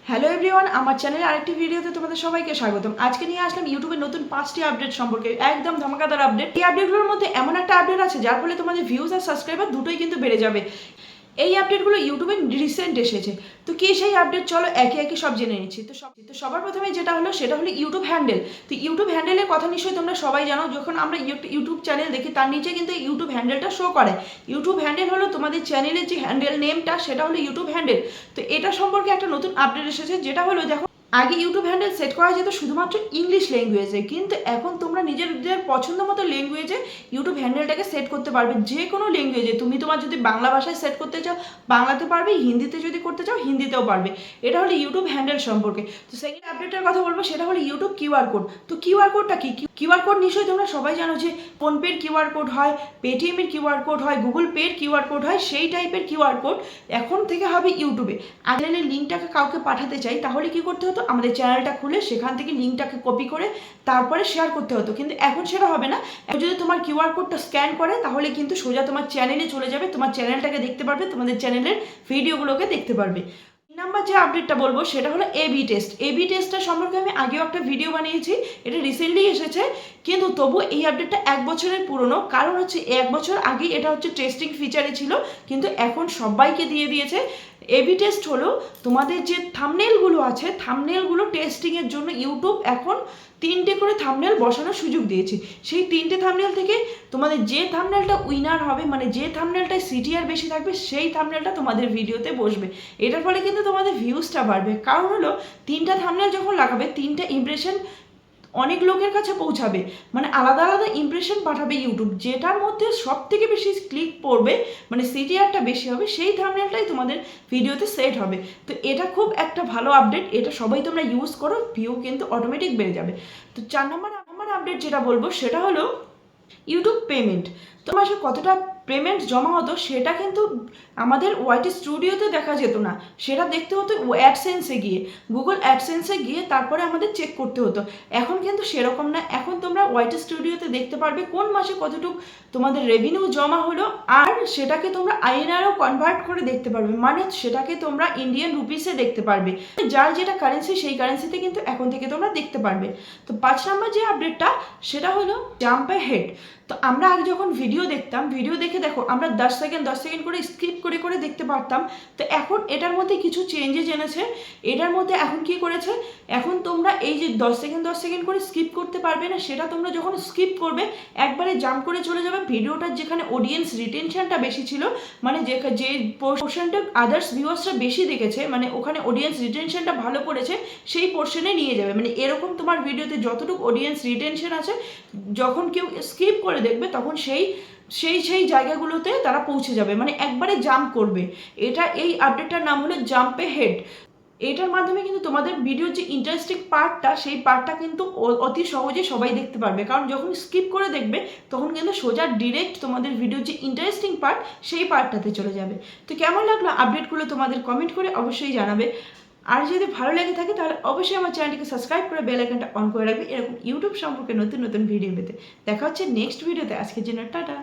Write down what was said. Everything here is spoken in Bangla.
হ্যালো এভরিওয়ান, আমার চ্যানেলে আরেকটি ভিডিওতে তোমাদের সবাইকে স্বাগতম। আজকে নিয়ে আসলাম ইউটিউবের নতুন 5টি আপডেট সম্পর্কে, একদম ধামাকাদার আপডেট। এই আপডেটগুলোর মধ্যে এমন একটা আপডেট আছে যার ফলে তোমাদের ভিউজ আর সাবস্ক্রাইবার দুটোই কিন্তু বেড়ে যাবে। এই আপডেটগুলো ইউটিউবে রিসেন্ট এসেছে। তো কি সেই আপডেট, চলো একে একে সব জেনে নিচ্ছি। তো সবার প্রথমে যেটা হলো সেটা হলো ইউটিউব হ্যান্ডেল। তো ইউটিউব হ্যান্ডেলের কথা নিশ্চয়ই তোমরা সবাই জানো। যখন আমরা ইউটিউব চ্যানেল দেখি তার নিচে কিন্তু ইউটিউব হ্যান্ডেলটা শো করে। ইউটিউব হ্যান্ডেল হলো তোমাদের চ্যানেলের যে হ্যান্ডেল নেমটা, সেটা হলো ইউটিউব হ্যান্ডেল। তো এটা সম্পর্কে একটা নতুন আপডেট এসেছে, যেটা হলো দেখো, আগে ইউটিউব হ্যান্ডেল সেট করা যেত শুধুমাত্র ইংলিশ ল্যাঙ্গুয়েজে, কিন্তু এখন তোমরা নিজেদের পছন্দ মতো ল্যাঙ্গুয়েজে ইউটিউব হ্যান্ডেলটাকে সেট করতে পারবে। যে কোনো ল্যাঙ্গুয়েজে তুমি তোমার যদি বাংলা ভাষায় সেট করতে চাও বাংলাতে পারবে, হিন্দিতে যদি করতে চাও হিন্দিতেও পারবে। এটা হলো ইউটিউব হ্যান্ডেল সম্পর্কে। তো সেকেন্ড আপডেটের কথা বলবো, সেটা হলো ইউটিউব কিউআর কোড। তো কিউআর কোডটা কি? কিউআর কোড নিশ্চয়ই তোমরা সবাই জানো যে ফোনপের কিউআর কোড হয়, পেটিএমের কিউআর কোড হয়, গুগল পের কিউআর কোড হয়, সেই টাইপের কিউআর কোড এখন থেকে হবে ইউটিউবে। আগে লিঙ্কটাকে কাউকে পাঠাতে চাই তাহলে কি করতে হতো, আমাদের চ্যানেলটা খুলে সেখান থেকে লিঙ্কটাকে কপি করে তারপরে শেয়ার করতে হতো, কিন্তু এখন সেটা হবে না। যদি তোমার কিউআর কোডটা স্ক্যান করে তাহলে কিন্তু সোজা তোমার চ্যানেলে চলে যাবে, তোমার চ্যানেলটাকে দেখতে পারবে, তোমাদের চ্যানেলের ভিডিওগুলোকে দেখতে পারবে। নাম্বার যে আপডেটটা বলবো সেটা হলো এবি টেস্ট। এবি টেস্টটা সম্পর্কে আমি আগেও একটা ভিডিও বানিয়েছি, এটা রিসেন্টলি এসেছে, কিন্তু তবু এই আপডেটটা 1 বছরের পুরনো। কারণ হচ্ছে 1 বছর আগে এটা হচ্ছে টেস্টিং ফিচারে ছিল, কিন্তু এখন সবাইকে দিয়ে দিয়েছে। এবি টেস্ট হলো তোমাদের যে থাম্বনেলগুলো আছে, থাম্বনেলগুলো টেস্টিংয়ের জন্য ইউটিউব এখন 3টে করে থাম্বনেল বসানোর সুযোগ দিয়েছে। সেই 3টে থাম্বনেল থেকে তোমাদের যে থাম্বনেলটা উইনার হবে, মানে যে থাম্বনেলটায় সিটিআর বেশি থাকবে, সেই থাম্বনেলটা তোমাদের ভিডিওতে বসবে। এটার ফলে কিন্তু তোমাদের ভিউজটা বাড়বে। কারণ হলো 3টা থাম্বনেল যখন লাগাবে 3টা ইমপ্রেশন অনেক লোকের কাছে পৌঁছাবে, মানে আলাদা আলাদা ইমপ্রেশন পাঠাবে ইউটিউব, যেটার মধ্যে সব থেকে বেশি ক্লিক পড়বে, মানে সিটিআরটা বেশি হবে, সেই থাম্বনেলটাই তোমাদের ভিডিওতে সেট হবে। তো এটা খুব একটা ভালো আপডেট, এটা সবাই তোমরা ইউজ করো, ভিউ কিন্তু অটোমেটিক বেড়ে যাবে। তো 4 নম্বর আপডেট যেটা বলবো সেটা হলো ইউটিউব পেমেন্ট। তো মাসে কতটা পেমেন্ট জমা হতো সেটা কিন্তু আমাদের ওয়াইটি স্টুডিওতে দেখা যেত না, সেটা দেখতে হতো অ্যাডসেন্সে গিয়ে, গুগল অ্যাডসেন্সে গিয়ে তারপরে আমাদের চেক করতে হতো। এখন কিন্তু সেরকম না, এখন তোমরা ওয়াইটি স্টুডিওতে দেখতে পারবে কোন মাসে কতটুকু তোমাদের রেভিনিউ জমা হলো, আর সেটাকে তোমরা আইএনআরও কনভার্ট করে দেখতে পারবে, মানে সেটাকে তোমরা ইন্ডিয়ান রুপিসে দেখতে পারবে, যার যেটা কারেন্সি সেই কারেন্সিতে কিন্তু এখন থেকে তোমরা দেখতে পারবে। তো 5 নম্বর যে আপডেটটা সেটা হলো জাম্প হেড। তো আমরা আগে যখন ভিডিও দেখতাম, ভিডিও দেখে দেখো আমরা 10 সেকেন্ড করে স্কিপ করে করে দেখতে পারতাম। তো এখন এটার মধ্যে কিছু চেঞ্জেস এনেছে। এটার মধ্যে এখন কি করেছে, এখন তোমরা এই যে 10 সেকেন্ড করে স্কিপ করতে পারবে না, সেটা তোমরা যখন স্কিপ করবে একবারে জাম্প করে চলে যাবে ভিডিওটার যেখানে অডিয়েন্স রিটেনশনটা বেশি ছিল, মানে যে পোর্শনটা আদার্স ভিউয়ার্সরা বেশি দেখেছে, মানে ওখানে অডিয়েন্স রিটেনশনটা ভালো পড়েছে, সেই পোর্শনে নিয়ে যাবে। মানে এরকম তোমার ভিডিওতে যতটুকু অডিয়েন্স রিটেনশন আছে, যখন কেউ স্কিপ করে দেখবে তখন সেই জায়গাগুলোতে তারা পৌঁছে যাবে, মানে একবারে জাম্প করবে। এই আপডেটটার নাম হলো জাম্পে হেড। এটার মাধ্যমে কিন্তু তোমাদের ভিডিওর যে ইন্টারেস্টিং পার্টটা, সেই পার্টটা কিন্তু অতি সহজে সবাই দেখতে পারবে, কারণ যখন স্কিপ করে দেখবে তখন কিন্তু সোজা ডিরেক্ট তোমাদের ভিডিওর যে ইন্টারেস্টিং পার্ট সেই পার্টটাতে চলে যাবে। তো কেমন লাগলো আপডেটগুলো তোমাদের কমেন্ট করে অবশ্যই জানাবে। আর যদি ভালো লেগে থাকে তাহলে অবশ্যই আমার চ্যানেলটিকে সাবস্ক্রাইব করে বেল আইকনটা অন করে রাখবে, এরকম ইউটিউব সম্পর্কে নতুন নতুন ভিডিও পেতে। দেখা হচ্ছে নেক্সট ভিডিওতে। আজকের জন্য টাটা।